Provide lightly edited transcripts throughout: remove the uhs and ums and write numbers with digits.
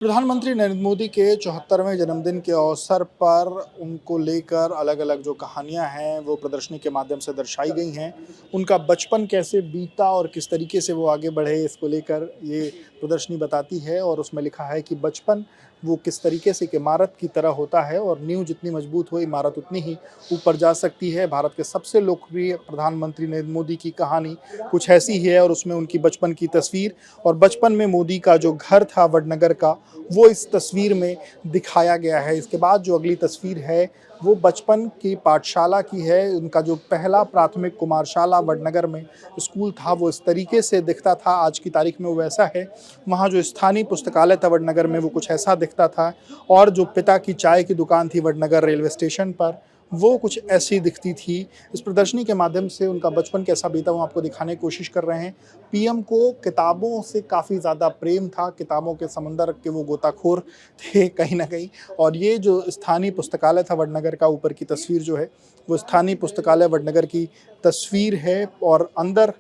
प्रधानमंत्री नरेंद्र मोदी के 74वें जन्मदिन के अवसर पर उनको लेकर अलग-अलग जो कहानियाँ हैं, वो प्रदर्शनी के माध्यम से दर्शाई गई हैं। उनका बचपन कैसे बीता और किस तरीके से वो आगे बढ़े, इसको लेकर ये प्रदर्शनी बताती है और उसमें लिखा है कि बचपन वो किस तरीके से एक इमारत की तरह होता है और नींव जितनी मजबूत हो, इमारत उतनी ही ऊपर जा सकती है। भारत के सबसे लोकप्रिय प्रधानमंत्री नरेंद्र मोदी की कहानी कुछ ऐसी ही है और उसमें उनकी बचपन की तस्वीर और बचपन में मोदी का जो घर था वडनगर का, वो इस तस्वीर में दिखाया गया है। इसके बाद जो अगली तस्वीर है, वो बचपन की पाठशाला की है। उनका जो पहला प्राथमिक कुमारशाला वडनगर में स्कूल था, वो इस तरीके से दिखता था। आज की तारीख में वो वैसा है। वहाँ जो स्थानीय पुस्तकालय था वडनगर में, वो कुछ ऐसा दिखता था और जो पिता की चाय की दुकान थी वडनगर रेलवे स्टेशन पर, वो कुछ ऐसी दिखती थी। इस प्रदर्शनी के माध्यम से उनका बचपन कैसा बीता, वो आपको दिखाने की कोशिश कर रहे हैं। पीएम को किताबों से काफ़ी ज़्यादा प्रेम था, किताबों के समंदर के वो गोताखोर थे कहीं न कहीं। और ये जो स्थानीय पुस्तकालय था वडनगर का, ऊपर की तस्वीर जो है, वो स्थानीय पुस्तकालय वडनगर की तस्वीर है और अंदर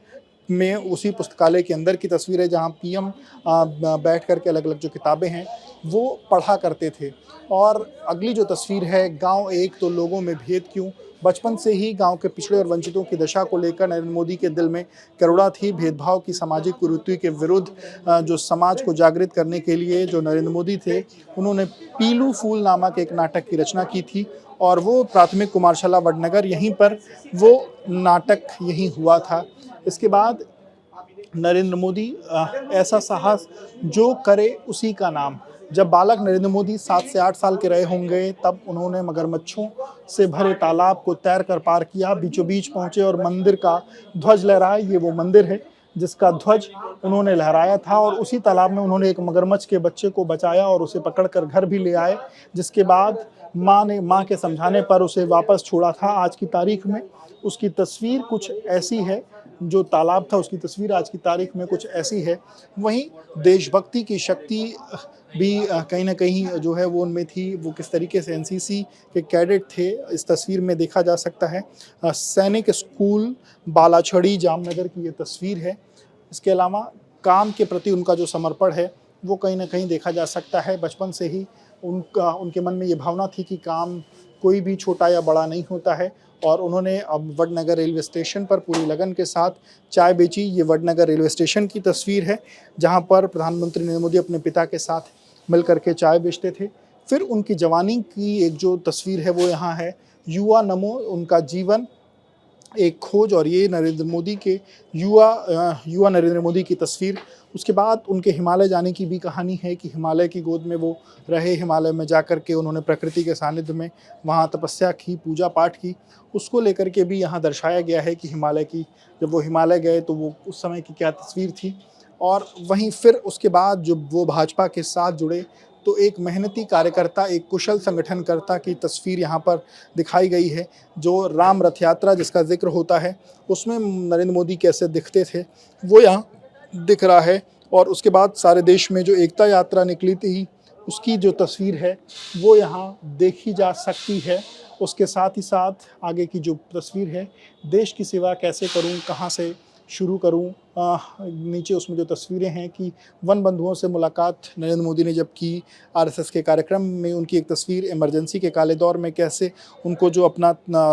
में उसी पुस्तकालय के अंदर की तस्वीर है जहाँ पीएम बैठ कर के अलग-अलग जो किताबें हैं, वो पढ़ा करते थे। और अगली जो तस्वीर है, गाँव एक तो लोगों में भेद क्यों? बचपन से ही गाँव के पिछड़े और वंचितों की दशा को लेकर नरेंद्र मोदी के दिल में करुणा थी। भेदभाव की सामाजिक कुरीति के विरुद्ध जो समाज को जागृत करने के लिए जो नरेंद्र मोदी थे, उन्होंने पीलू फूल नामक एक नाटक की रचना की थी और वो प्राथमिक कुमारशाला वडनगर, यहीं पर वो नाटक यहीं हुआ था। इसके बाद नरेंद्र मोदी ऐसा साहस जो करे उसी का नाम। जब बालक नरेंद्र मोदी 7 से 8 साल के रहे होंगे, तब उन्होंने मगरमच्छों से भरे तालाब को तैर कर पार किया, बीचों-बीच पहुँचे और मंदिर का ध्वज लहराया। ये वो मंदिर है जिसका ध्वज उन्होंने लहराया था और उसी तालाब में उन्होंने एक मगरमच्छ के बच्चे को बचाया और उसे पकड़ कर घर भी ले आए, जिसके बाद माँ के समझाने पर उसे वापस छोड़ा था। आज की तारीख में उसकी तस्वीर कुछ ऐसी है, जो तालाब था उसकी तस्वीर आज की तारीख में कुछ ऐसी है। वहीं देशभक्ति की शक्ति भी कहीं न कहीं जो है वो उनमें थी। वो किस तरीके से एनसीसी के कैडेट थे, इस तस्वीर में देखा जा सकता है। सैनिक स्कूल बालाछड़ी जामनगर की ये तस्वीर है। इसके अलावा काम के प्रति उनका जो समर्पण है, वो कहीं न कहीं देखा जा सकता है। बचपन से ही उनके मन में ये भावना थी कि काम कोई भी छोटा या बड़ा नहीं होता है और उन्होंने अब वडनगर रेलवे स्टेशन पर पूरी लगन के साथ चाय बेची। ये वडनगर रेलवे स्टेशन की तस्वीर है, जहाँ पर प्रधानमंत्री नरेंद्र मोदी अपने पिता के साथ मिल कर के चाय बेचते थे। फिर उनकी जवानी की एक जो तस्वीर है, वो यहाँ है। युवा नमो उनका जीवन एक खोज और ये नरेंद्र मोदी के युवा नरेंद्र मोदी की तस्वीर। उसके बाद उनके हिमालय जाने की भी कहानी है कि हिमालय की गोद में वो रहे, हिमालय में जाकर के उन्होंने प्रकृति के सानिध्य में वहाँ तपस्या की, पूजा पाठ की। उसको लेकर के भी यहाँ दर्शाया गया है कि हिमालय की, जब वो हिमालय गए तो वो उस समय की क्या तस्वीर थी। और वहीं फिर उसके बाद जब वो भाजपा के साथ जुड़े, तो एक मेहनती कार्यकर्ता, एक कुशल संगठनकर्ता की तस्वीर यहाँ पर दिखाई गई है। जो राम रथ यात्रा जिसका ज़िक्र होता है, उसमें नरेंद्र मोदी कैसे दिखते थे, वो यहाँ दिख रहा है। और उसके बाद सारे देश में जो एकता यात्रा निकली थी, उसकी जो तस्वीर है, वो यहाँ देखी जा सकती है। उसके साथ ही साथ आगे की जो तस्वीर है, देश की सेवा कैसे करूँ, कहाँ से शुरू करूँ, नीचे उसमें जो तस्वीरें हैं कि वन बंधुओं से मुलाकात नरेंद्र मोदी ने जब की, आरएसएस के कार्यक्रम में उनकी एक तस्वीर, इमरजेंसी के काले दौर में कैसे उनको जो अपना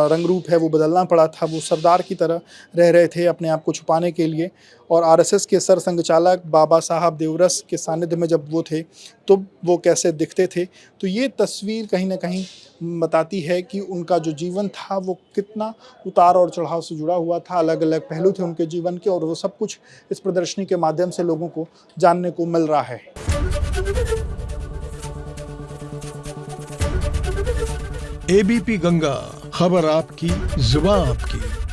रंग रूप है वो बदलना पड़ा था, वो सरदार की तरह रह रहे थे अपने आप को छुपाने के लिए। और आरएसएस के सरसंघचालक बाबा साहब देवरस के सानिध्य में जब वो थे, तो वो कैसे दिखते थे। तो ये तस्वीर कहीं न कहीं बताती है कि उनका जो जीवन था वो कितना उतार और चढ़ाव से जुड़ा हुआ था, अलग-अलग पहलू थे उनके जीवन के और वो सब कुछ इस प्रदर्शनी के माध्यम से लोगों को जानने को मिल रहा है। एबीपी गंगा, खबर आपकी, जुबान आपकी।